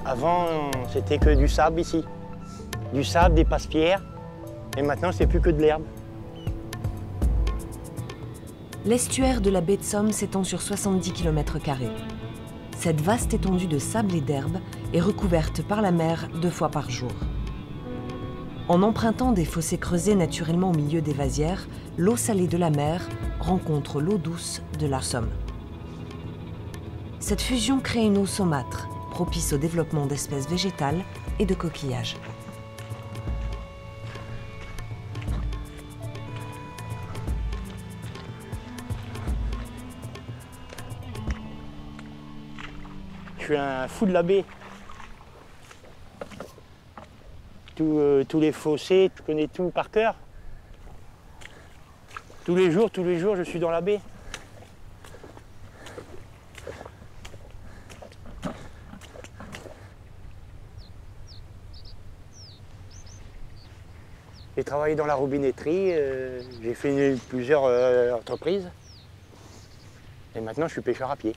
Avant, c'était que du sable ici. Du sable, des passe-pierres. Et maintenant, c'est plus que de l'herbe. L'estuaire de la baie de Somme s'étend sur 70 km². Cette vaste étendue de sable et d'herbe est recouverte par la mer 2 fois par jour. En empruntant des fossés creusés naturellement au milieu des vasières, l'eau salée de la mer rencontre l'eau douce de la Somme. Cette fusion crée une eau saumâtre, propice au développement d'espèces végétales et de coquillages. Je suis un fou de la baie. Tous les fossés, je connais tout par cœur. Tous les jours, je suis dans la baie. J'ai travaillé dans la robinetterie, j'ai fait plusieurs entreprises. Et maintenant, je suis pêcheur à pied.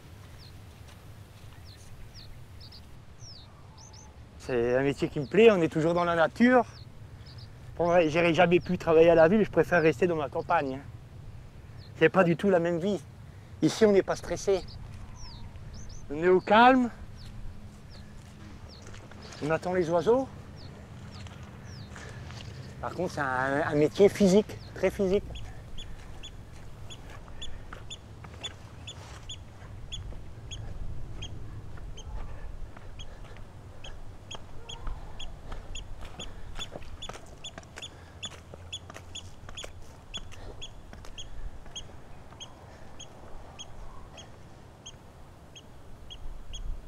C'est un métier qui me plaît, on est toujours dans la nature. Bon, j'aurais jamais pu travailler à la ville, je préfère rester dans ma campagne. C'est pas du tout la même vie. Ici, on n'est pas stressé. On est au calme. On attend les oiseaux. Par contre, c'est un métier physique, très physique.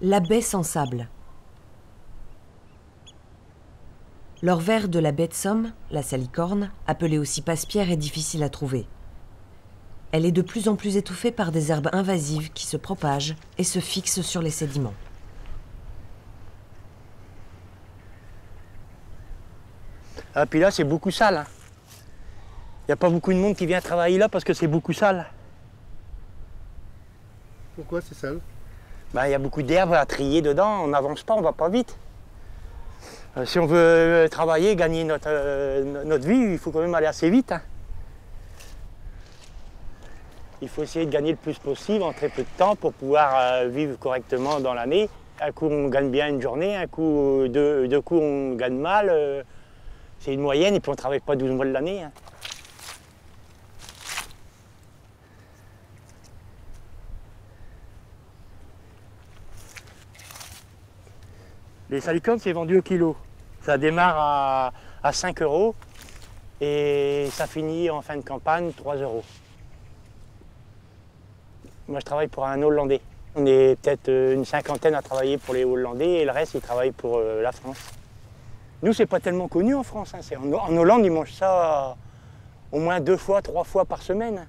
La baie sans sable. L'or vert de la baie de Somme, la salicorne, appelée aussi passe-pierre, est difficile à trouver. Elle est de plus en plus étouffée par des herbes invasives qui se propagent et se fixent sur les sédiments. Ah, puis là, c'est beaucoup sale. Il n'y a pas beaucoup de monde qui vient travailler là parce que c'est beaucoup sale. Pourquoi c'est sale? Ben, il y a beaucoup d'herbe à trier dedans, on n'avance pas, on va pas vite. Si on veut travailler, gagner notre vie, il faut quand même aller assez vite. Hein. Il faut essayer de gagner le plus possible en très peu de temps pour pouvoir vivre correctement dans l'année. Un coup, on gagne bien une journée, un coup, deux coups, on gagne mal. C'est une moyenne et puis on ne travaille pas 12 mois de l'année. Hein. Les salicornes, c'est vendu au kilo. Ça démarre à 5 € et ça finit en fin de campagne 3 €. Moi, je travaille pour un Hollandais. On est peut-être une cinquantaine à travailler pour les Hollandais et le reste, ils travaillent pour la France. Nous, c'est pas tellement connu en France. Hein. En Hollande, ils mangent ça au moins 2 fois, 3 fois par semaine.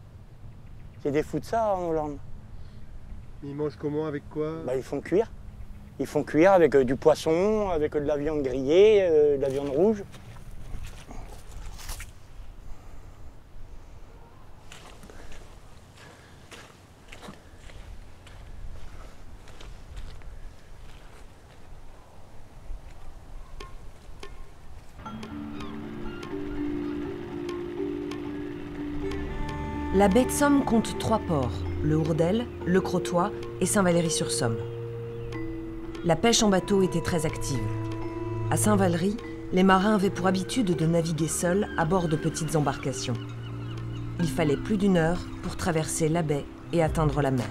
C'est des fous de ça en Hollande. Ils mangent comment, avec quoi? Bah, ils font cuire. Ils font cuire avec du poisson, avec de la viande grillée, de la viande rouge. La baie de Somme compte 3 ports, le Hourdel, le Crotoy et Saint-Valery-sur-Somme. La pêche en bateau était très active. À Saint-Valery, les marins avaient pour habitude de naviguer seuls à bord de petites embarcations. Il fallait plus d'1 heure pour traverser la baie et atteindre la mer.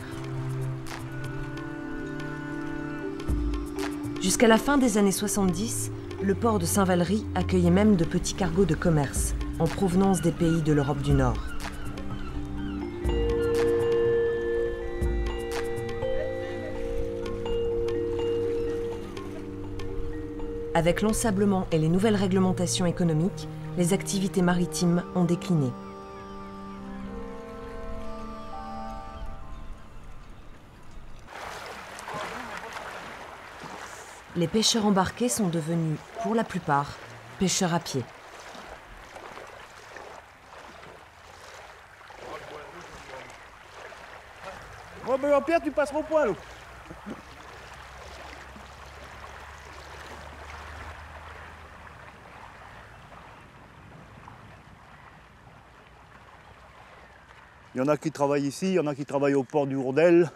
Jusqu'à la fin des années 70, le port de Saint-Valery accueillait même de petits cargos de commerce en provenance des pays de l'Europe du Nord. Avec l'ensablement et les nouvelles réglementations économiques, les activités maritimes ont décliné. Les pêcheurs embarqués sont devenus, pour la plupart, pêcheurs à pied. Bon, ben Jean-Pierre, tu passeras au point, là. Il y en a qui travaillent ici, il y en a qui travaillent au port du Hourdel.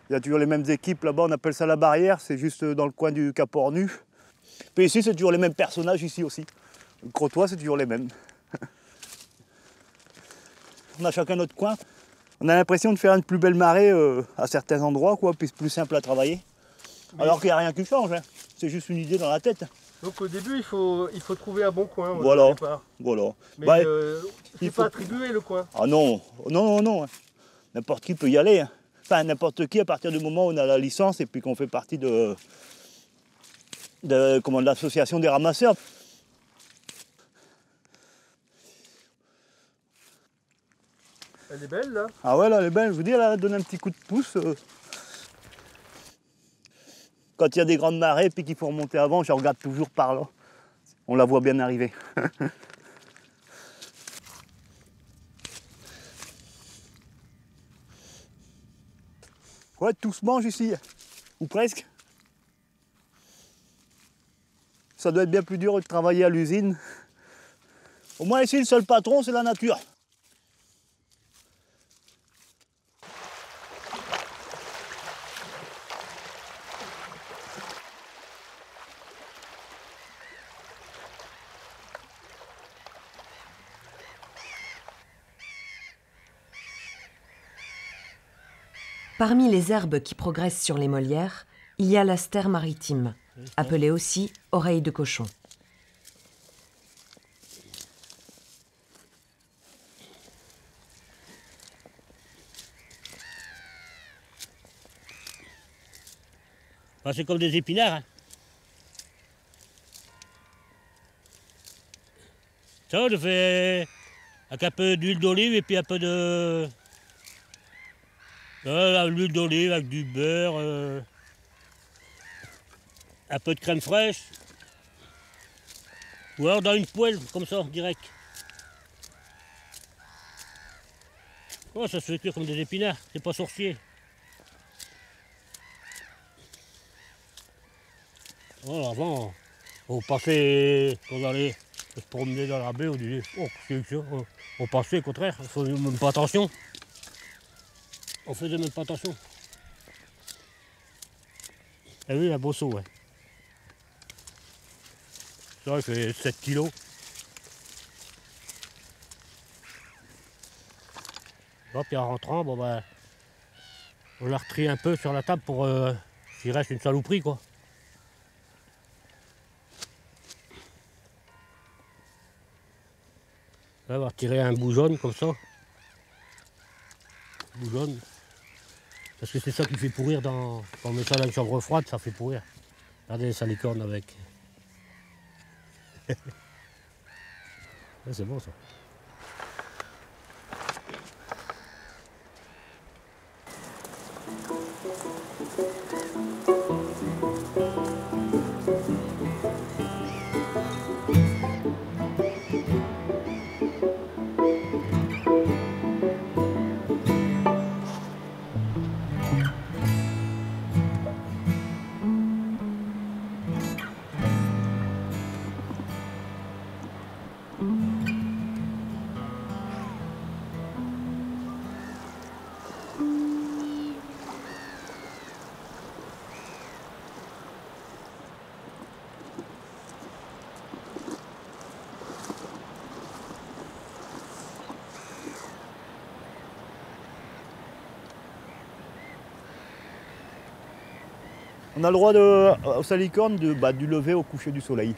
Il y a toujours les mêmes équipes là-bas, on appelle ça la barrière, c'est juste dans le coin du Cap Ornu. Puis ici, c'est toujours les mêmes personnages ici aussi. Le Crotoy, c'est toujours les mêmes. On a chacun notre coin. On a l'impression de faire une plus belle marée à certains endroits, quoi, puis c'est plus simple à travailler. Mais alors qu'il n'y a rien qui change, hein. C'est juste une idée dans la tête. Donc au début, il faut trouver un bon coin. Voilà. Au départ. Voilà. Mais Bah, il faut pas attribuer le coin. Ah non, non, non, non. N'importe qui peut y aller. Hein. Enfin, n'importe qui à partir du moment où on a la licence et puis qu'on fait partie de l'association des ramasseurs. Elle est belle là. Ah ouais, là, elle est belle. Je vous dis, elle a donné un petit coup de pouce. Quand il y a des grandes marées puis qu'il faut remonter avant, je regarde toujours par là. On la voit bien arriver. Ouais, tout se mange ici, ou presque. Ça doit être bien plus dur de travailler à l'usine. Au moins ici, le seul patron, c'est la nature. Parmi les herbes qui progressent sur les molières, il y a l'astère maritime, appelée aussi oreille de cochon. Enfin, c'est comme des épinards. Hein. Ça, je fais avec un peu d'huile d'olive et puis un peu de... l'huile d'olive avec du beurre, un peu de crème fraîche. Ou alors dans une poêle, comme ça, direct. Oh, ça se fait cuire comme des épinards, c'est pas sorcier. Oh, avant, on passait, quand on allait se promener dans la baie, on disait, oh, c'est que ça. On passait, au contraire, on faisait même pas attention. On faisait même pas attention. Ah oui, un beau saut, ouais. Ça, il fait 7 kilos. Hop, et en rentrant, bon ben, on l'a retrie un peu sur la table pour qu'il reste une saloperie, quoi. Là, on va retirer un bout jaune comme ça. Bout jaune. Parce que c'est ça qui fait pourrir quand on met ça dans une chambre froide, ça fait pourrir. Regardez les salicornes avec. C'est bon ça. On a le droit aux salicornes du lever au coucher du soleil.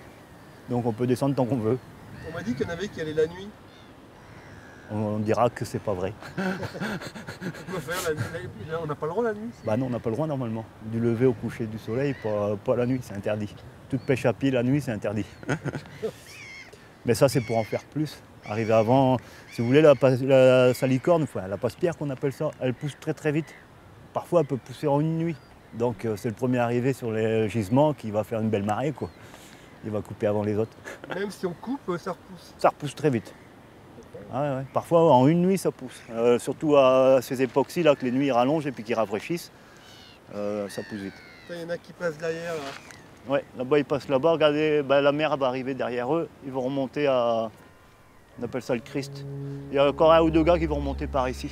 Donc on peut descendre tant qu'on veut. On m'a dit qu'il y en avait qui allaient la nuit. On dira que c'est pas vrai. On n'a pas le droit la nuit. Bah non, on n'a pas le droit normalement. Du lever au coucher du soleil, pas la nuit, c'est interdit. Toute pêche à pied la nuit, c'est interdit. Mais ça, c'est pour en faire plus. Arriver avant, si vous voulez, la salicorne, enfin la passe-pierre qu'on appelle ça, elle pousse très très vite. Parfois, elle peut pousser en une nuit. Donc c'est le premier arrivé sur les gisements qui va faire une belle marée, quoi. Il va couper avant les autres. Même si on coupe, ça repousse. Ça repousse très vite. Ah ouais. Parfois en une nuit ça pousse. Surtout à ces époques-ci là que les nuits rallongent et puis qui rafraîchissent, ça pousse vite. Il y en a qui passent derrière là. Ouais, là-bas ils passent là-bas, regardez, la mer va arriver derrière eux, ils vont remonter à. On appelle ça le Christ. Il y a encore un ou deux gars qui vont remonter par ici.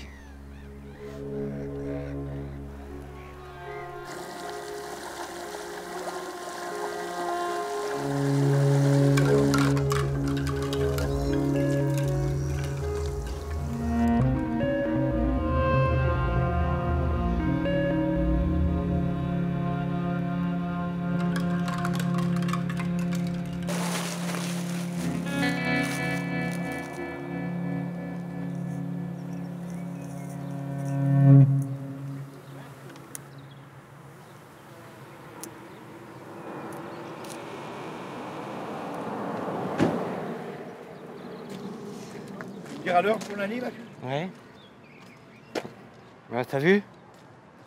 Dire à l'heure pour la nuit, là. Ouais. Ouais, t'as vu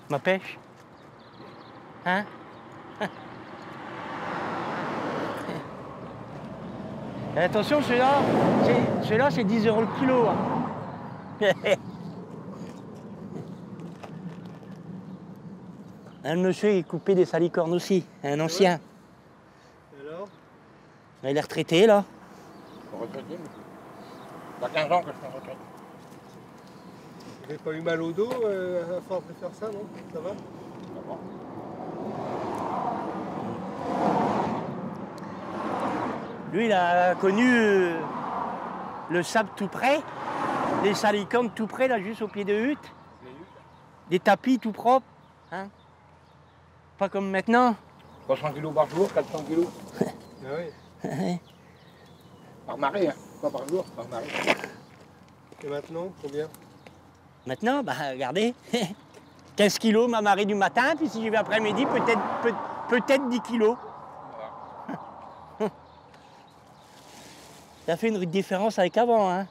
ma pêche? Hein? Et attention, celui-là, c'est 10 € le kilo. Hein. Le monsieur, il coupait des salicornes aussi, un ancien. Et alors? Il est retraité, là. Je suis retraité, monsieur. Ça fait 15 ans que je suis en retraite. Vous n'avez pas eu mal au dos à force de faire ça, non? Ça va? Ça va. Lui, il a connu le sable tout près, les salicornes tout près, là, juste au pied de hutte, des tapis tout propres. Hein? Pas comme maintenant. 300 kilos par jour, 400 kilos. Ah oui. Par marée, hein. Pas par jour, par marée. Et maintenant, combien? Maintenant, bah regardez, 15 kilos ma marée du matin, puis si j'y vais après-midi, peut-être 10 kilos. Ça fait une différence avec avant, hein.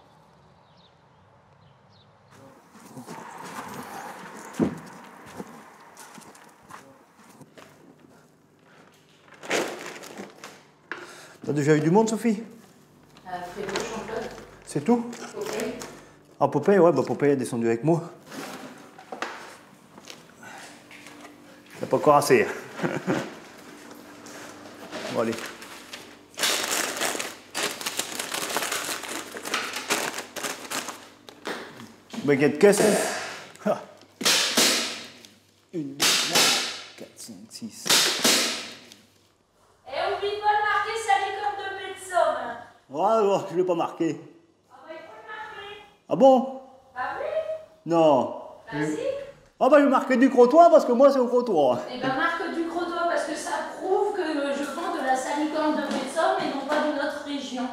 T'as déjà eu du monde, Sophie? Frédo, championne. C'est tout? Popeye. Ah, Popeye, ouais, bah Popeye est descendu avec moi. Il n'a pas encore assez. Bon, allez. Baguette de caisse, hein? 1, 2, 4, 5, 6. Et oublie pas de marquer salicorne de baie de Somme. Ouais, je ne l'ai pas marqué. Ah bah il faut le marquer. Ah bon? Bah oui. Non. Bah si. Ah bah je vais marquer du crottoir parce que moi c'est au crottoir. Et bah marque du crottoir parce que ça prouve que je vends de la salicorne de baie de Somme et non pas d'une autre région.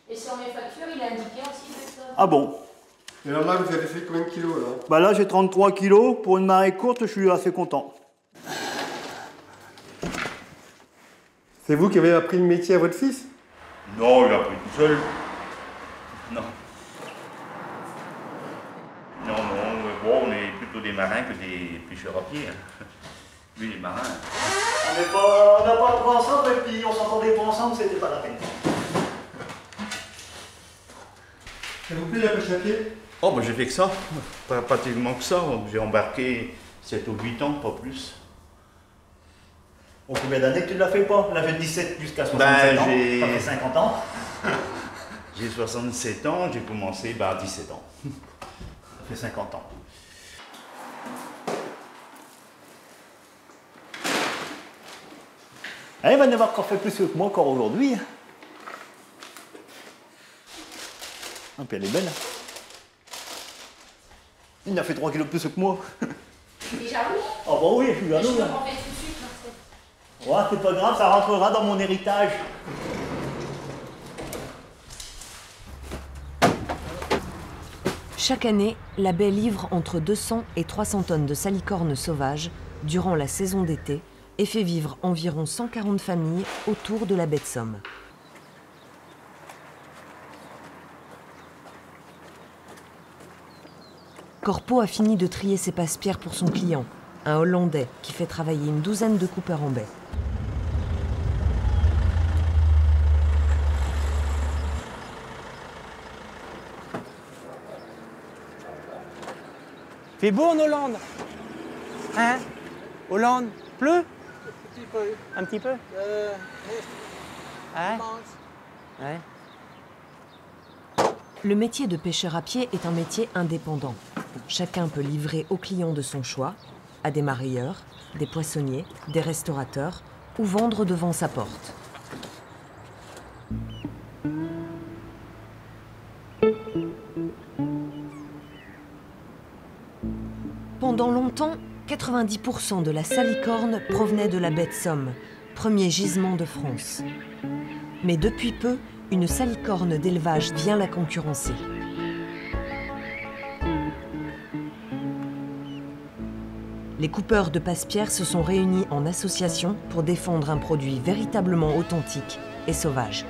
Et sur mes factures, il est indiqué aussi baie de Somme. Ah bon? Et normal, vous avez fait combien de kilos, là? Bah là j'ai 33 kilos. Pour une marée courte, je suis assez content. C'est vous qui avez appris le métier à votre fils? Non, il a pris tout seul. Non. Non, bon, on est plutôt des marins que des pêcheurs à pied. Hein. Lui, les marins. On n'a pas trop ensemble et puis on s'entendait pas ensemble, c'était pas la peine. Ça vous plaît la pêche à pied? Oh, ben j'ai fait que ça. Pas tellement que ça. J'ai embarqué 7 ou 8 ans, pas plus. Bon, combien d'années que tu ne l'as fait pas? On l'a fait 17 jusqu'à 67 ans. j'ai- Ça fait 50 ans. J'ai 67 ans, j'ai commencé à 17 ans. Ça fait 50 ans. Il va en avoir encore fait plus que moi encore aujourd'hui. Ah, puis elle est belle. Il a fait 3 kilos plus que moi. T'es jaloux? Ah bah oui, je suis Je jaloux. me Là. m'en fais tout de suite, Marcel. Ouais, c'est pas grave, ça rentrera dans mon héritage. Chaque année, la baie livre entre 200 et 300 tonnes de salicornes sauvages durant la saison d'été et fait vivre environ 140 familles autour de la baie de Somme. Corpo a fini de trier ses passe-pierres pour son client, un Hollandais qui fait travailler une douzaine de coupeurs en baie. Fait beau en Hollande. Hein? Hollande, pleut? Petit peu. Un petit peu? Hein? Ouais. Le métier de pêcheur à pied est un métier indépendant. Chacun peut livrer aux clients de son choix, à des marailleurs, des poissonniers, des restaurateurs, ou vendre devant sa porte. Pendant longtemps, 90% de la salicorne provenait de la baie de Somme, premier gisement de France. Mais depuis peu, une salicorne d'élevage vient la concurrencer. Les coupeurs de passe-pierre se sont réunis en association pour défendre un produit véritablement authentique et sauvage.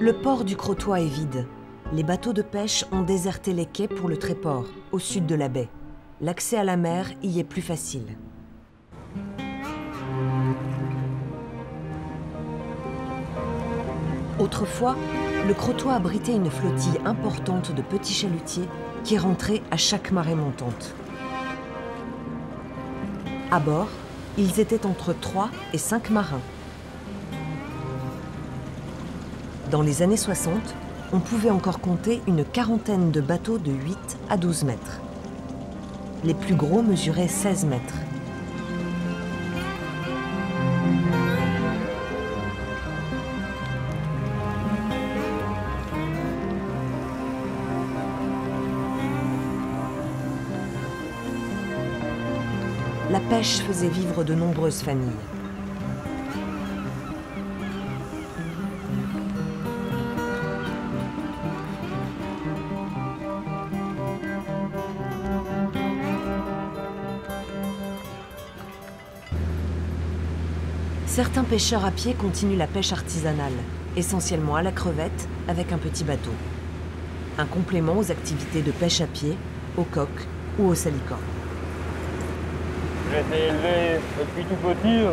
Le port du Crotoy est vide. Les bateaux de pêche ont déserté les quais pour le Tréport, au sud de la baie. L'accès à la mer y est plus facile. Autrefois, le Crotoy abritait une flottille importante de petits chalutiers qui rentraient à chaque marée montante. À bord, ils étaient entre 3 et 5 marins. Dans les années 60, on pouvait encore compter une quarantaine de bateaux de 8 à 12 mètres. Les plus gros mesuraient 16 mètres. La pêche faisait vivre de nombreuses familles. Certains pêcheurs à pied continuent la pêche artisanale, essentiellement à la crevette avec un petit bateau. Un complément aux activités de pêche à pied, au coq ou au salicorne. J'ai été élevé depuis tout petit.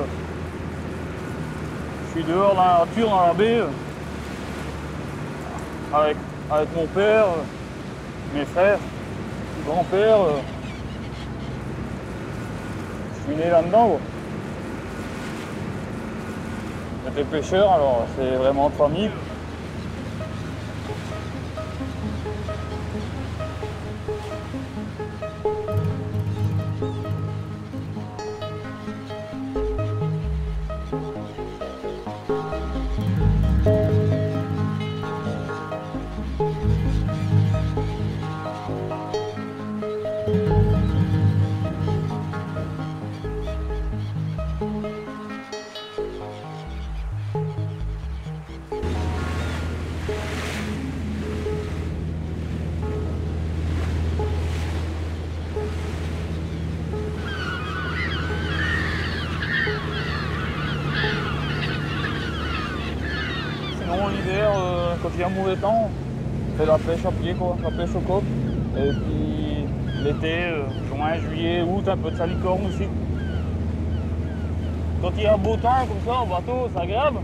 Je suis dehors dans la nature, dans la baie, avec mon père, mes frères, mon grand-père. Je suis né là-dedans. J'étais pêcheur, alors c'est vraiment de famille. L'hiver, quand il y a mauvais temps, on fait la pêche à pied, quoi, la pêche au coq. Et puis l'été, juin, juillet, août, un peu de salicorne aussi. Quand il y a beau temps comme ça, au bateau, c'est agréable.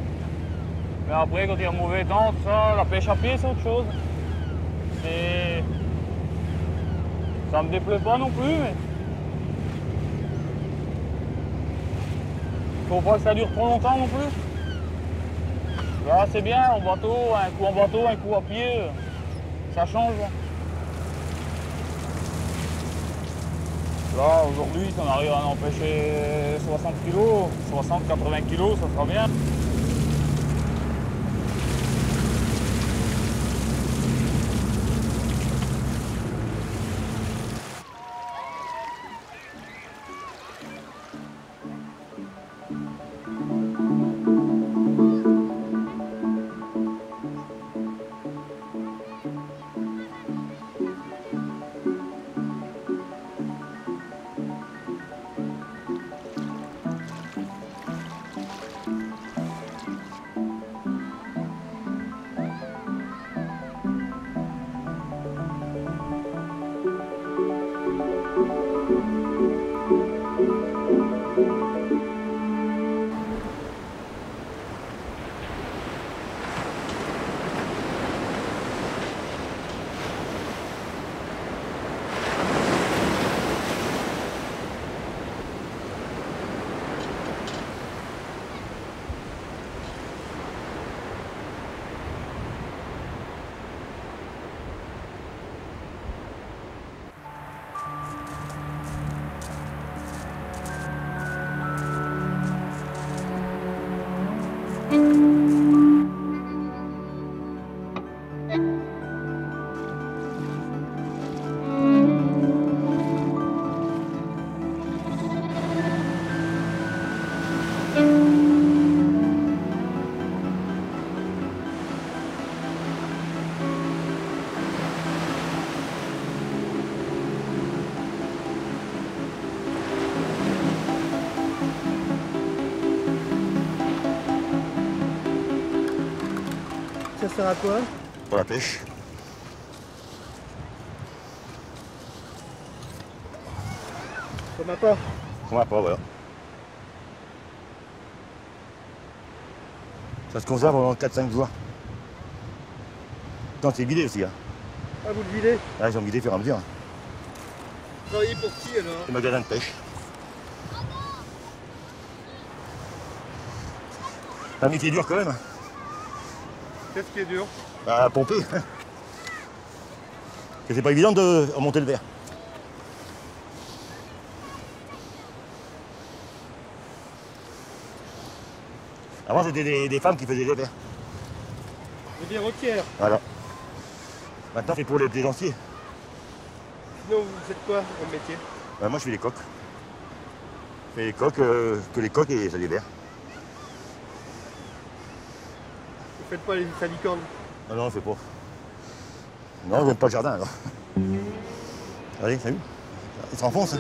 Mais après, quand il y a mauvais temps, tout ça, la pêche à pied, c'est autre chose. Ça me déplaît pas non plus, mais faut pas que ça dure trop longtemps non plus. Là, c'est bien, en bateau, un coup à pied, ça change. Là, aujourd'hui, si on arrive à en pêcher 60 kg, 60-80 kg, ça sera bien. sert à quoi? Pour la pêche. Comme apport. Comme apport, voilà. Ça se conserve pendant 4-5 jours. Quand c'est vidé aussi. Hein. Ah, vous le videz? Là, ils ont vidé au fur et à mesure. Vous travaillez pour qui alors? Les magasins de pêche. C'est un métier dur quand même. Qu'est-ce qui est dur? Bah, pomper. C'est pas évident de remonter le verre. Avant, c'était des femmes qui faisaient les verres. Des verrotières. Voilà. Maintenant, c'est pour les plaisanciers. Sinon, vous faites quoi comme métier? Bah, moi, je fais les coques. Je fais les coques, que les coques et ça les verres. Vous faites pas les salicornes? Non, non, je fais pas. Non, j'aime pas le jardin alors. Allez, salut. Il s'enfonce. Hein.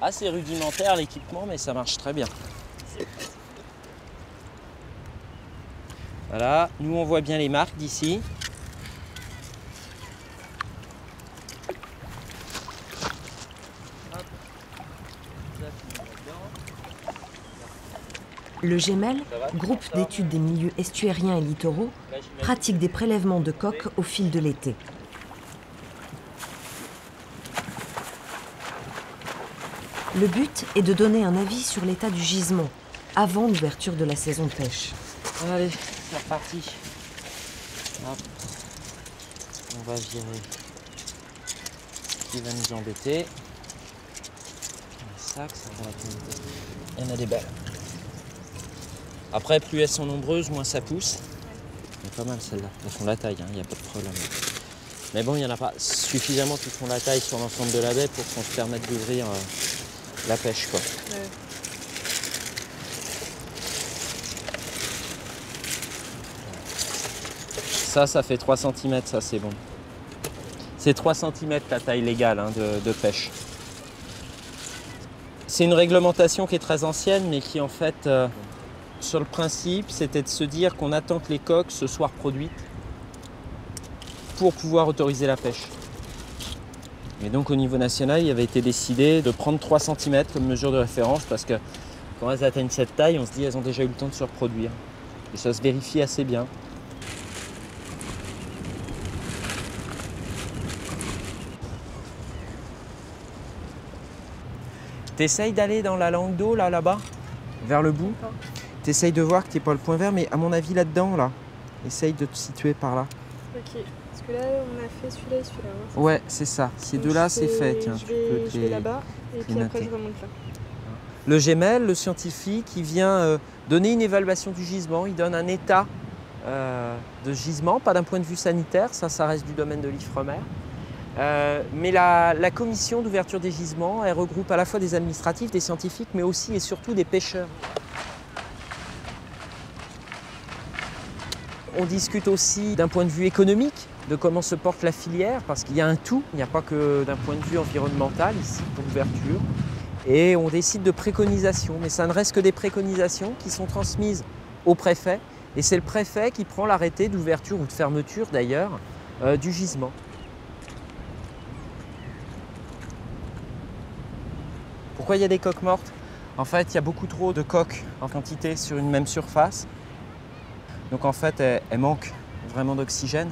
Assez rudimentaire l'équipement, mais ça marche très bien. Voilà, nous on voit bien les marques d'ici. Le GEMEL, groupe d'études des milieux estuairiens et littoraux, pratique des prélèvements de coques au fil de l'été. Le but est de donner un avis sur l'état du gisement avant l'ouverture de la saison de pêche. Allez, c'est reparti. Hop. On va virer ce qui va nous embêter. Un sac, ça va être... Il y en a des belles. Après, plus elles sont nombreuses, moins ça pousse. Il y a pas mal celles-là. Elles font la taille, il n'y a pas de problème. Mais bon, il n'y en a pas suffisamment qui font la taille sur l'ensemble de la baie pour qu'on se permette d'ouvrir la pêche, quoi. Ouais. Ça fait 3 cm, ça c'est bon. C'est 3 cm la taille légale hein, de pêche. C'est une réglementation qui est très ancienne, mais qui en fait, sur le principe, c'était de se dire qu'on attend que les coques se soient reproduites pour pouvoir autoriser la pêche. Et donc au niveau national, il avait été décidé de prendre 3 cm comme mesure de référence parce que quand elles atteignent cette taille, on se dit qu'elles ont déjà eu le temps de se reproduire. Et ça se vérifie assez bien. T'essayes d'aller dans la langue d'eau là-bas, vers le bout. T'essayes de voir que t'es pas le point vert, mais à mon avis là-dedans, là, essaye de te situer par là. Ok. Parce que là, on a fait celui-là et celui-là. Hein, ouais, c'est ça. Ces deux-là, c'est fait. Tiens, je vais là-bas et puis après, je remonte là. Le GEMEL, le scientifique, il vient donner une évaluation du gisement. Il donne un état de gisement, pas d'un point de vue sanitaire, ça reste du domaine de l'Ifremer. Mais la commission d'ouverture des gisements, elle regroupe à la fois des administratifs, des scientifiques, mais aussi et surtout des pêcheurs. On discute aussi d'un point de vue économique, de comment se porte la filière, parce qu'il y a un tout, il n'y a pas que d'un point de vue environnemental ici pour l'ouverture. Et on décide de préconisations, mais ça ne reste que des préconisations qui sont transmises au préfet, et c'est le préfet qui prend l'arrêté d'ouverture ou de fermeture d'ailleurs du gisement. Pourquoi il y a des coques mortes? En fait, il y a beaucoup trop de coques en quantité sur une même surface. Donc en fait, elles manquent vraiment d'oxygène.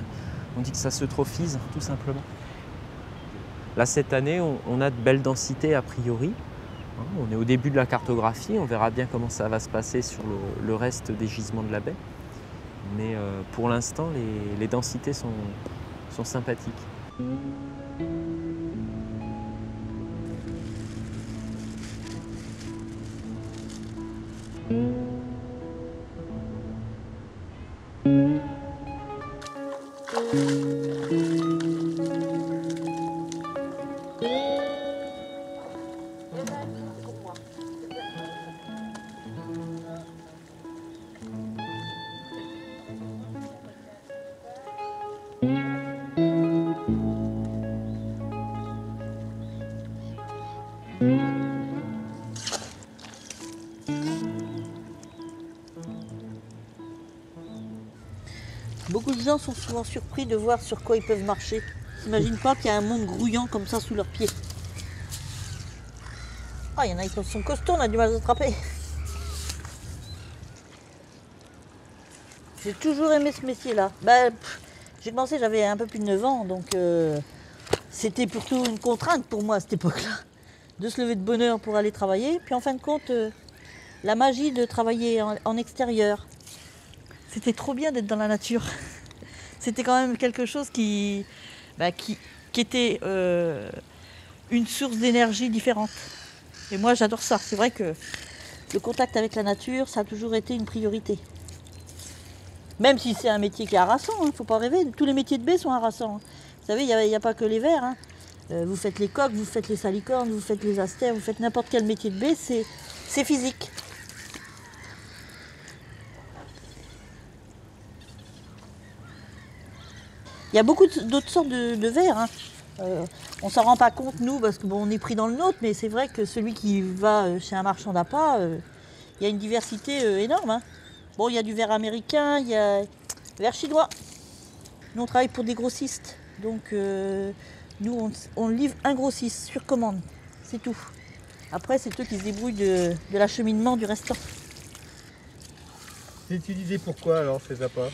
On dit que ça s'eutrophise, tout simplement. Là, cette année, on a de belles densités a priori. On est au début de la cartographie, on verra bien comment ça va se passer sur le reste des gisements de la baie. Mais pour l'instant, les densités sont sympathiques. Beaucoup de gens sont souvent surpris de voir sur quoi ils peuvent marcher. Ils s'imaginent pas qu'il y a un monde grouillant comme ça sous leurs pieds. Ah, il y en a qui sont costauds, on a du mal à les attraper. J'ai toujours aimé ce métier-là. J'ai commencé, j'avais un peu plus de 9 ans, donc c'était plutôt une contrainte pour moi à cette époque-là, de se lever de bonne heure pour aller travailler. Puis en fin de compte, la magie de travailler en extérieur. C'était trop bien d'être dans la nature. C'était quand même quelque chose qui était une source d'énergie différente. Et moi, j'adore ça. C'est vrai que le contact avec la nature, ça a toujours été une priorité. Même si c'est un métier qui est harassant, il ne faut pas rêver. Tous les métiers de baie sont harassants. Vous savez, il n'y a pas que les vers. Hein. Vous faites les coques, vous faites les salicornes, vous faites les astères, vous faites n'importe quel métier de baie, c'est physique. Il y a beaucoup d'autres sortes de vers. Hein. On ne s'en rend pas compte, nous, parce qu'on est pris dans le nôtre, mais c'est vrai que celui qui va chez un marchand d'appât, il y a une diversité énorme. Hein. Bon, il y a du verre américain, il y a du verre chinois. Nous, on travaille pour des grossistes. Donc, nous, on livre un grossiste sur commande. C'est tout. Après, c'est eux qui se débrouillent de l'acheminement du restant. C'est utilisé pourquoi alors ces appâts?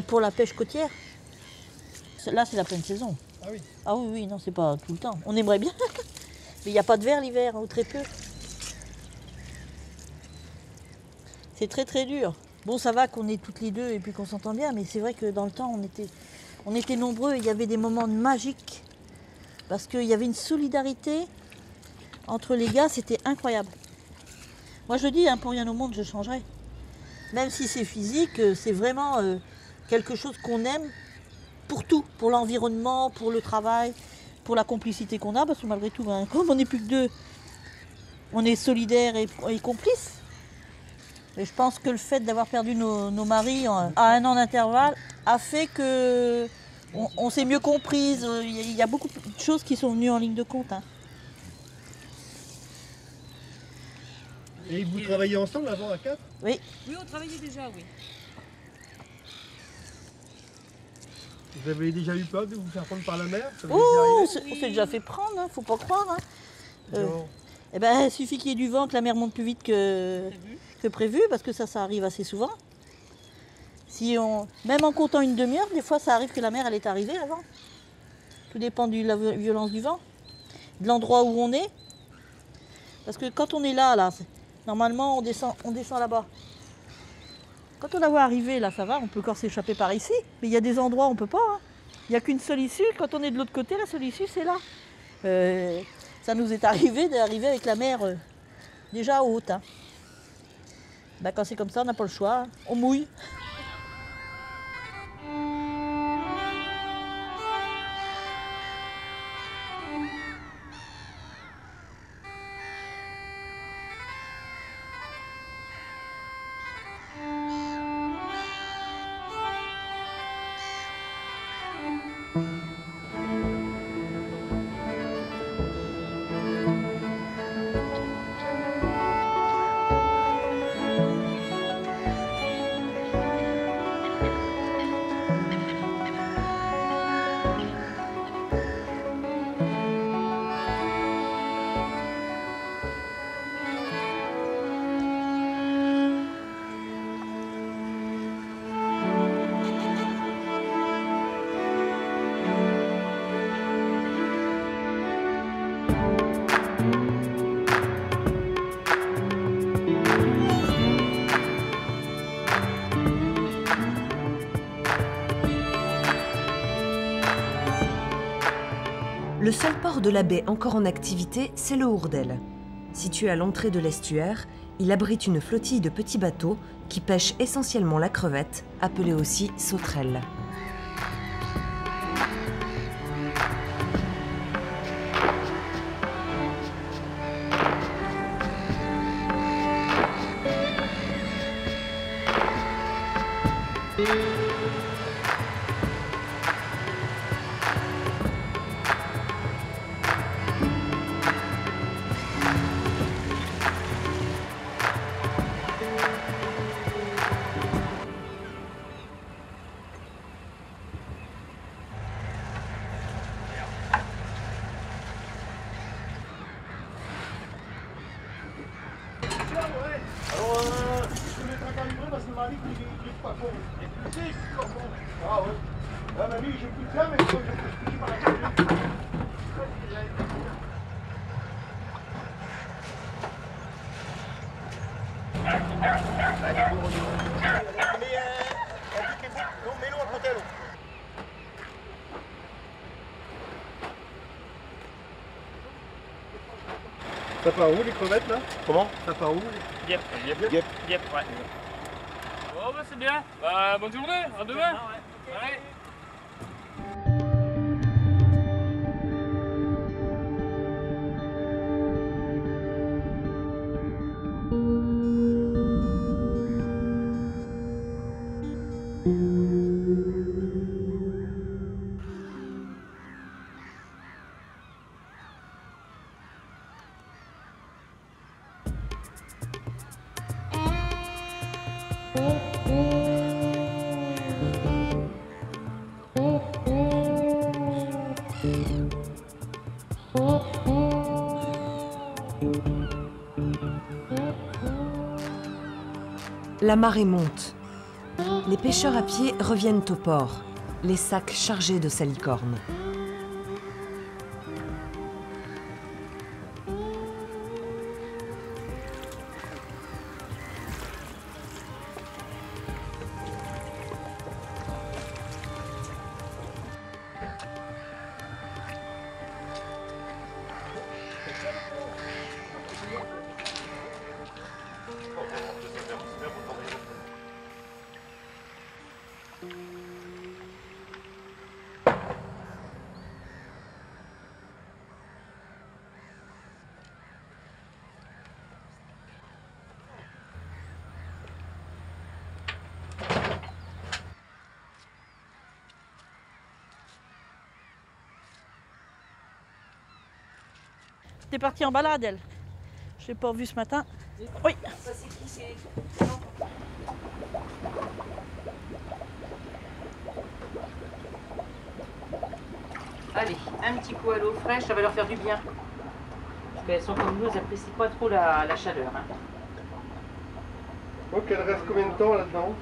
Pour la pêche côtière. Là, c'est la pleine saison. Ah oui. Ah oui, oui, non, c'est pas tout le temps. On aimerait bien. Mais il n'y a pas de verre l'hiver, ou très peu. C'est très très dur. Bon, ça va qu'on est toutes les deux et puis qu'on s'entend bien, mais c'est vrai que dans le temps, on était nombreux et il y avait des moments magiques. Parce qu'il y avait une solidarité entre les gars, c'était incroyable. Moi, je dis, hein, pour rien au monde, je changerais. Même si c'est physique, c'est vraiment quelque chose qu'on aime pour tout, pour l'environnement, pour le travail, pour la complicité qu'on a, parce que malgré tout, hein, comme on n'est plus que deux, on est solidaires et complices. Et je pense que le fait d'avoir perdu nos maris à 1 an d'intervalle a fait que on s'est mieux comprises. Il y a beaucoup de choses qui sont venues en ligne de compte. Hein. Et vous travaillez ensemble avant à 4? Oui. Oui, on travaillait déjà, oui. Vous avez déjà eu peur de vous faire prendre par la mer? Oh, on s'est déjà fait prendre, hein, faut pas croire. Hein. Il suffit qu'il y ait du vent, que la mer monte plus vite que prévu, parce que ça arrive assez souvent. Même en comptant une demi-heure, des fois ça arrive que la mer elle est arrivée avant. Tout dépend de la violence du vent, de l'endroit où on est. Parce que quand on est là, normalement on descend là-bas. Quand on la voit arriver, là ça va, on peut encore s'échapper par ici. Mais il y a des endroits où on ne peut pas. Hein. Il n'y a qu'une seule issue. Quand on est de l'autre côté, la seule issue c'est là. Ça nous est arrivé d'arriver avec la mer déjà haute. Hein. Quand c'est comme ça, on n'a pas le choix. Hein. On mouille. Le seul port de la baie encore en activité, c'est le Hourdel. Situé à l'entrée de l'estuaire, il abrite une flottille de petits bateaux qui pêchent essentiellement la crevette, appelée aussi sauterelle. Ça part où les crevettes là? Comment? Ça part où? Dieppe, ouais. Oh bah c'est bien. Bah, bonne journée, à demain. Allez. La marée monte. Les pêcheurs à pied reviennent au port, les sacs chargés de salicornes. T'es partie en balade, elle. Je l'ai pas vue ce matin. Oui. Allez, un petit coup à l'eau fraîche, ça va leur faire du bien. Parce qu'elles sont comme nous, elles n'apprécient pas trop la chaleur. Hein. Donc elle reste combien de temps là-dedans?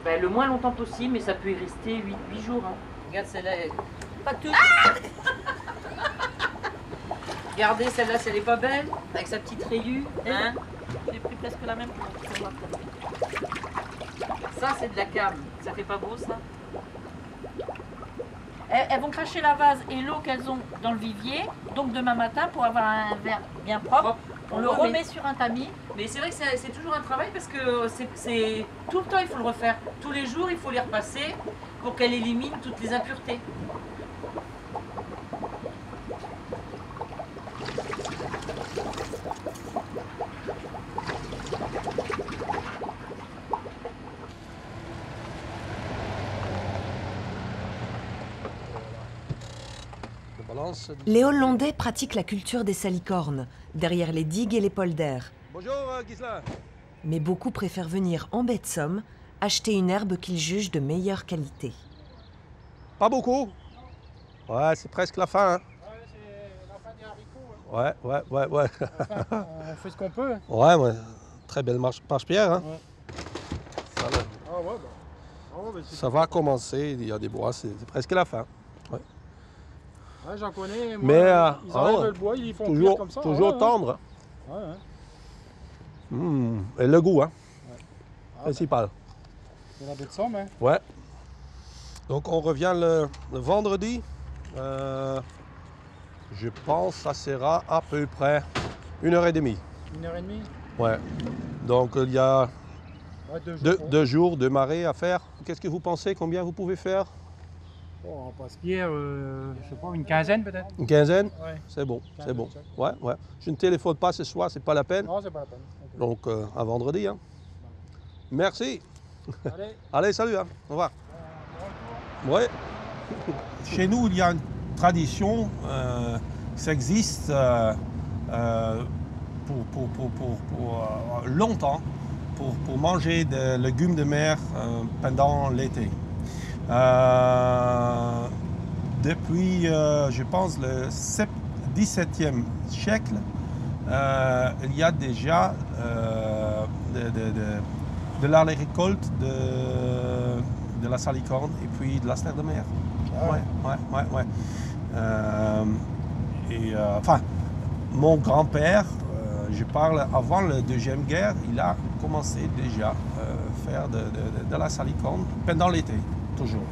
Ben, le moins longtemps possible, mais ça peut y rester 8 jours. Hein. Regarde celle-là. Pas toutes. Regardez celle-là, si elle est pas belle, avec sa petite rayure. Hein. J'ai pris presque la même. Ça, c'est de la came. Ça fait pas beau, ça? Elles vont cracher la vase et l'eau qu'elles ont dans le vivier. Donc demain matin, pour avoir un verre bien propre, on le remet sur un tamis. Mais c'est vrai que c'est toujours un travail parce que c'est tout le temps, il faut le refaire. Tous les jours, il faut les repasser pour qu'elle élimine toutes les impuretés. Les Hollandais pratiquent la culture des salicornes, derrière les digues et les polders. Bonjour Ghislain. Mais beaucoup préfèrent venir en baie de Somme, acheter une herbe qu'ils jugent de meilleure qualité. Pas beaucoup. Ouais, c'est presque la fin. Hein. Ouais, c'est la fin des haricots. Hein. Ouais. Enfin, on fait ce qu'on peut. Ouais, très belle marche-pierre. Hein. Ouais. Ça, Ah ouais, bah. ça va commencer, il y a des bois, c'est presque la fin. Ouais. Ouais, j'en connais. Moi, Mais ils enlèvent le bois, ils font cuire comme ça. Toujours tendre. Ouais. Et le goût, hein. Ouais. Principal. C'est la baie de Somme, hein. Ouais. Donc on revient le vendredi. Je pense que ça sera à peu près 1h30. 1h30. Ouais. Donc il y a Ouais, 2 jours de marée à faire. Qu'est-ce que vous pensez? Combien vous pouvez faire? Oh, on passe pierre, je sais pas, une quinzaine peut-être. Une quinzaine? Ouais. C'est bon, c'est bon. Check. Ouais. Je ne téléphone pas ce soir, c'est pas la peine. Non, c'est pas la peine. Okay. Donc à vendredi. Hein. Merci. Allez. Allez, salut. Hein. Au revoir. Ouais. Chez nous, il y a une tradition, ça existe pour longtemps, pour manger des légumes de mer pendant l'été. Depuis, je pense, le 17e siècle, il y a déjà de la récolte de la salicorne et puis de la ster de mer. Ouais. Enfin, mon grand-père, je parle avant la Deuxième Guerre, il a commencé déjà à faire de la salicorne pendant l'été, toujours.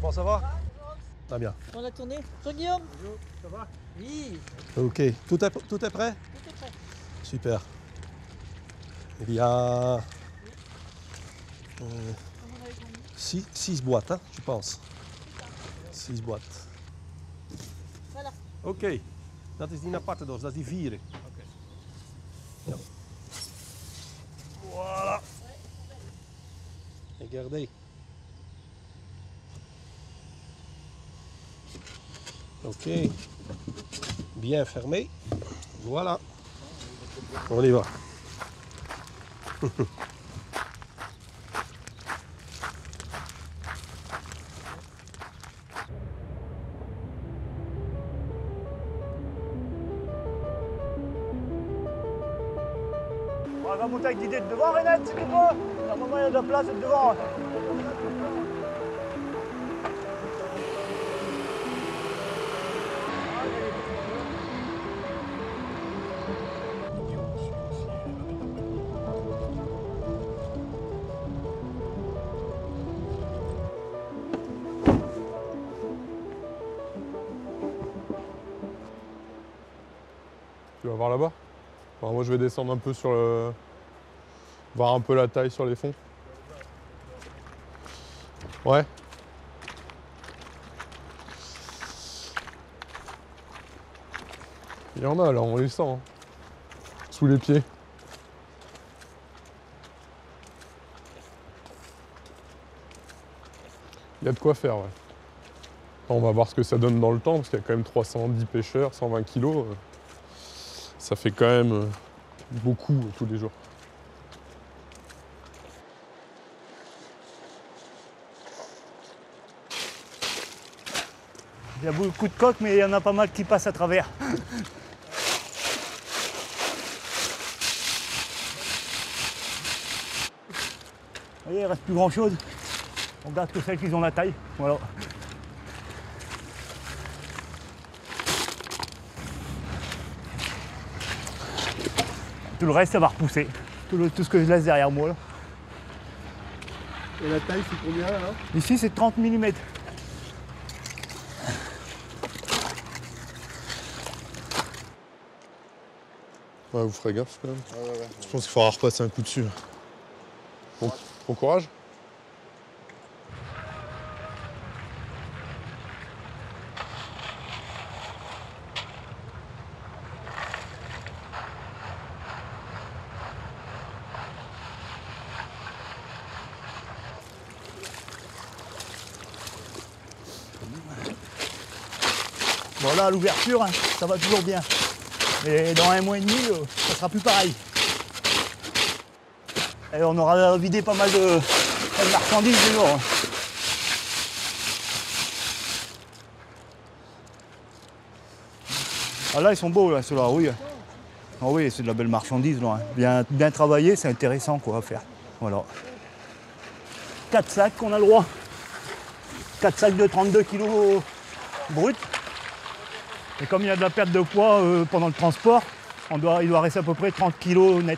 comment ça va? Très bien. On a tourné. Bonjour Guillaume. Bonjour, ça va? Oui. Ok, tout est prêt? Tout est prêt. Super. Il y a 6 boîtes, hein, je pense. 6 boîtes. Voilà. Oké, dat is die aparte doos, dat is die vierde. Ja. Voilà. Regardez. Ok. Bien fermé. Voilà. On y va. On va monter avec l'idée de devant, Renate, si tu peux. Normalement, il y a de la place devant. Tu vas voir là-bas? Alors moi je vais descendre un peu sur le... voir un peu la taille sur les fonds. Ouais. Il y en a là, on les sent. Hein. Sous les pieds. Il y a de quoi faire, ouais. On va voir ce que ça donne dans le temps, parce qu'il y a quand même 310 pêcheurs, 120 kilos. Ça fait quand même beaucoup tous les jours. Il y a beaucoup de coques, mais il y en a pas mal qui passent à travers. Vous voyez, il reste plus grand chose. On garde que celles qui ont la taille. Voilà. Tout le reste, ça va repousser. Tout ce que je laisse derrière moi. Là. Et la taille, c'est combien là? Ici, c'est 30 mm. Ouais, vous ferez gaffe quand même. Ouais. Je pense qu'il faudra repasser un coup dessus. Bon courage. Voilà, à l'ouverture, hein, ça va toujours bien. Mais dans 1 mois et demi, ça sera plus pareil. Et on aura vidé pas mal de marchandises déjà. Hein. Ah là, ils sont beaux, là, ceux-là, oui. Ah oui, c'est de la belle marchandise, là. Hein. Bien travaillé, c'est intéressant, quoi, à faire. Voilà. 4 sacs qu'on a le droit. 4 sacs de 32 kg brut. Et comme il y a de la perte de poids pendant le transport, il doit rester à peu près 30 kg net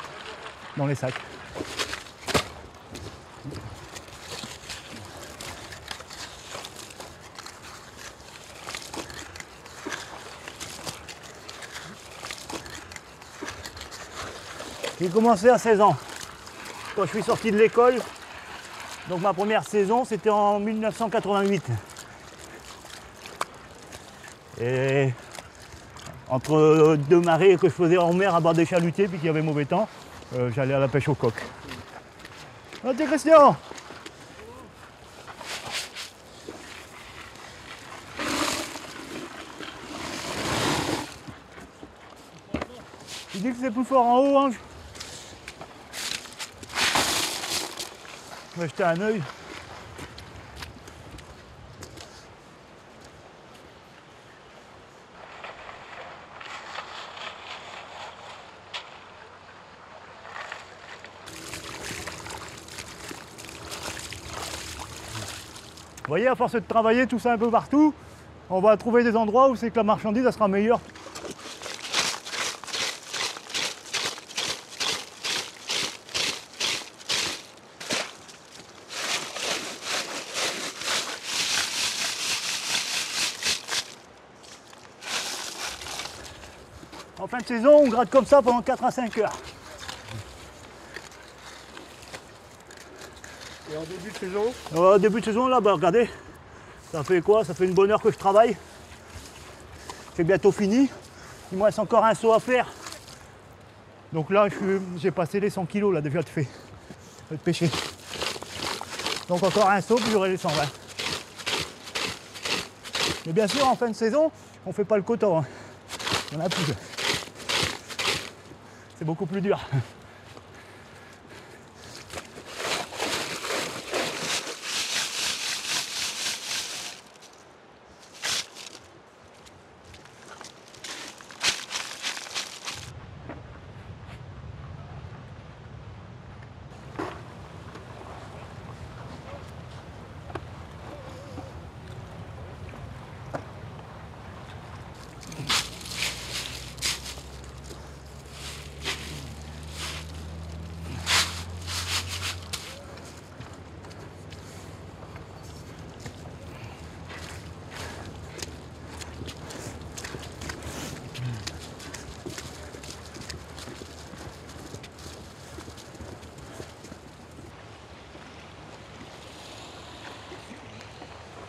dans les sacs. J'ai commencé à 16 ans, quand je suis sorti de l'école. Donc ma première saison, c'était en 1988. Et entre 2 marées que je faisais en mer à bord des chalutiers, puis qu'il y avait mauvais temps, j'allais à la pêche aux coques. Ah, t'es Christian! Tu dis que c'est plus fort en haut, Ange? Je vais jeter un œil. Vous voyez, à force de travailler tout ça un peu partout, on va trouver des endroits où c'est que la marchandise elle sera meilleure. fin de saison, on gratte comme ça pendant 4 à 5 heures. Et en début de saison? Au début de saison, là, bah, regardez, ça fait quoi? Ça fait une bonne heure que je travaille. C'est bientôt fini. Il me reste encore un saut à faire. Donc là, j'ai passé les 100 kilos là, déjà de fait, de pêcher. Donc encore un saut, puis j'aurai les 120. Mais bien sûr, en fin de saison, on ne fait pas le quota. Hein. Il y en a plus. C'est beaucoup plus dur.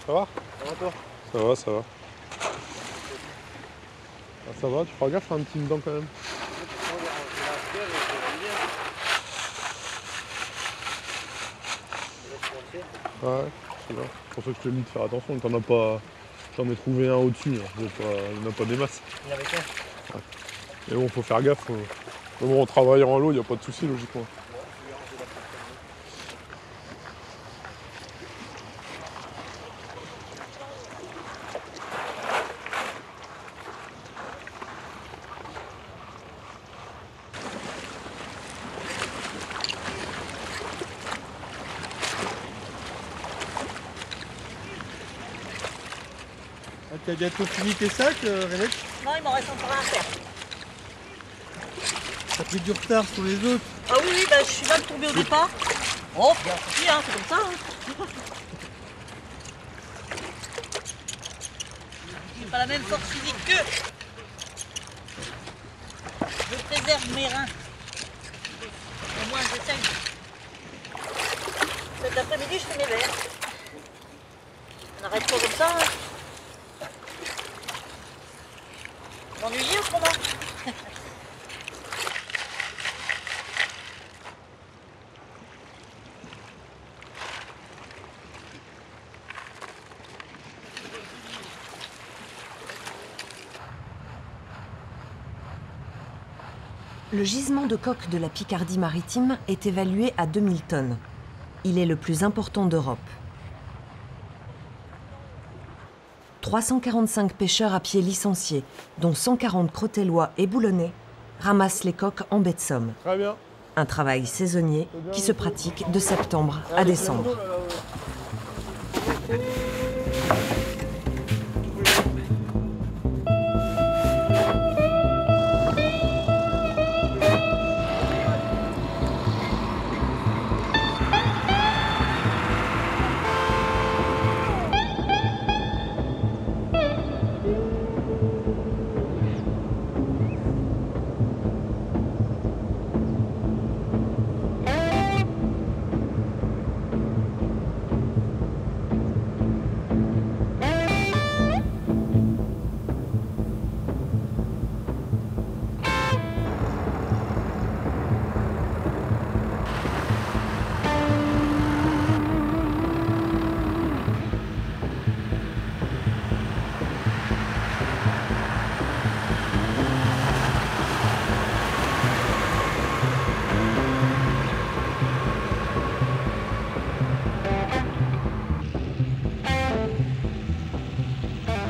Ça va? Ça va toi? Ça va, ça va. Ah, ça va, tu feras gaffe à un petit dedans quand même. Ouais, c'est là. C'est pour ça que je te dis de faire attention, t'en as pas. J'en ai trouvé un au-dessus, hein. Il n'y en a pas des masses. Il y avait quoi? Ouais. Mais bon, faut faire gaffe. Mais bon, en travaillant en l'eau, il n'y a pas de souci logiquement. T'as bientôt fini tes sacs, Renette? Non, il m'en reste encore un à faire. T'as pris du retard sur les autres? Ah oui, oui, bah, je suis mal tombée au départ. Oh, bien sûr, hein, c'est comme ça. Hein. J'ai pas la même force physique qu'eux. Je préserve mes reins. Au moins, j'essaye. Cet après-midi, je fais mes verres. On n'arrête pas comme ça. Hein. M'ennuyer autrement. Le gisement de coque de la Picardie maritime est évalué à 2000 tonnes. Il est le plus important d'Europe. 345 pêcheurs à pied licenciés, dont 140 crotellois et boulonnais, ramassent les coques en baie de Somme. Très bien. Un travail saisonnier qui se pratique de septembre à décembre.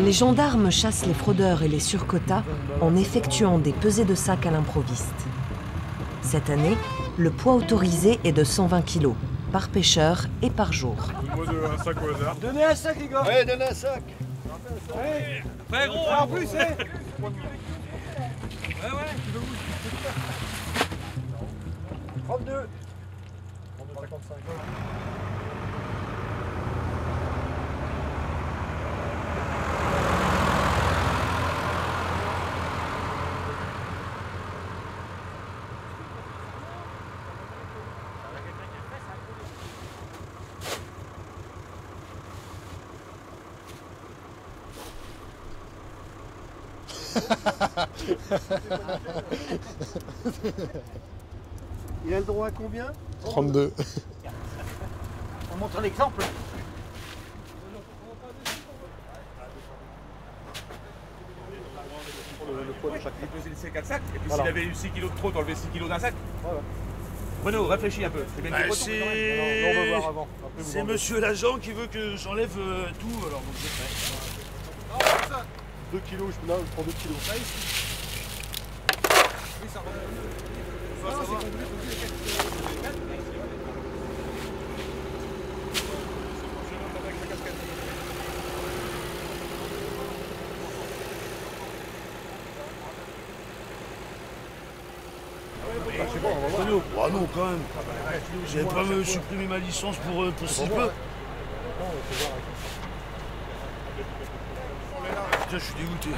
Les gendarmes chassent les fraudeurs et les surquotas en effectuant des pesées de sacs à l'improviste. Cette année, le poids autorisé est de 120 kg par pêcheur et par jour. Donne-moi un sac au hasard. Donnez un sac, les gars. Ouais, donnez un sac. Ouais. Très gros. En plus, hein. Ouais, 32. 55. Il a le droit à combien? 32. On montre l'exemple. Le poids de chaque. Il pesait les 4 sacs, et puis s'il avait eu 6 kilos de trop, t'enlevais 6 kilos d'un sac. Bruno, réfléchis un peu. C'est bien on va voir avant. C'est monsieur l'agent qui veut que j'enlève tout, alors donc je fais. 2 kilos, là je prends 2 kilos. Oui, ça remonte. Oh non, quand même. J'avais pas me supprimer ma licence pour si peu. Putain, je suis dégoûté.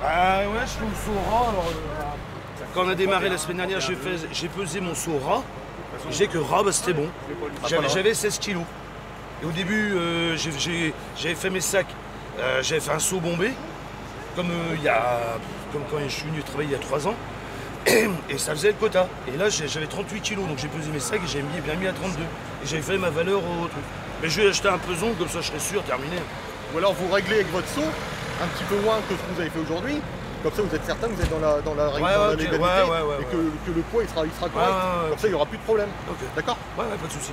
Ah ouais, je fais le saut ras. Alors, quand on a démarré la semaine dernière, j'ai pesé mon saut ras. J'ai que ras, bah, c'était bon. J'avais 16 kilos. Et au début, j'avais fait mes sacs. J'avais fait un saut bombé. Comme quand je suis venu travailler il y a 3 ans. Et ça faisait le quota. Et là, j'avais 38 kilos, donc j'ai pesé mes sacs et j'avais bien mis à 32. Et j'avais fait ma valeur au truc. Mais je vais acheter un peson, comme ça je serai sûr, terminé. Ou alors vous réglez avec votre saut, un petit peu moins que ce que vous avez fait aujourd'hui. Comme ça, vous êtes certain que vous êtes dans la légalité et que le poids il sera correct. Comme ça, il n'y aura plus de problème. Okay. D'accord? Ouais, pas de souci.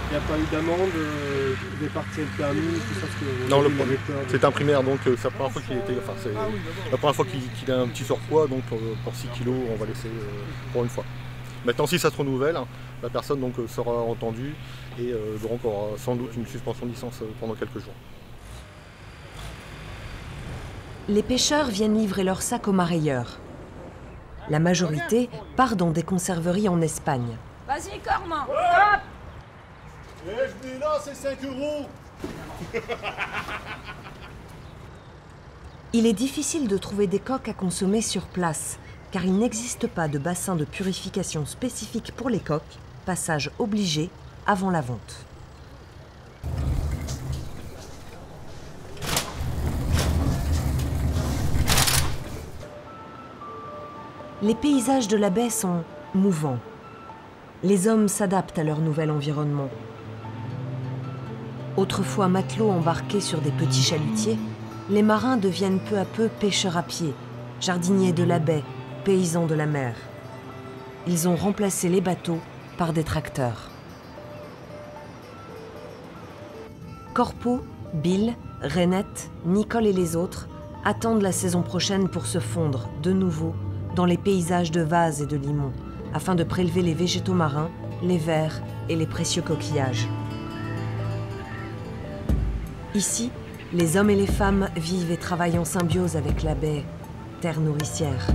Il n'y a pas eu d'amende, des partiels permis, tout ça, ce que non, c'est un primaire, donc c'est la première fois qu'il était. Enfin, c'est la première fois qu'il a un petit surpoids, donc pour 6 kilos, on va laisser pour une fois. Maintenant, si ça se renouvelle, la personne donc sera entendue et donc aura sans doute une suspension de licence pendant quelques jours. Les pêcheurs viennent livrer leurs sacs aux marailleurs. La majorité part dans des conserveries en Espagne. Vas-y, Cormand. Eh, je mets là, c'est 5 €. Il est difficile de trouver des coques à consommer sur place, car il n'existe pas de bassin de purification spécifique pour les coques, passage obligé avant la vente. Les paysages de la baie sont mouvants. Les hommes s'adaptent à leur nouvel environnement. Autrefois matelots embarqués sur des petits chalutiers, les marins deviennent peu à peu pêcheurs à pied, jardiniers de la baie, paysans de la mer. Ils ont remplacé les bateaux par des tracteurs. Corpo, Bill, Renette, Nicole et les autres attendent la saison prochaine pour se fondre de nouveau dans les paysages de vases et de limons, afin de prélever les végétaux marins, les vers et les précieux coquillages. Ici, les hommes et les femmes vivent et travaillent en symbiose avec la baie, terre nourricière.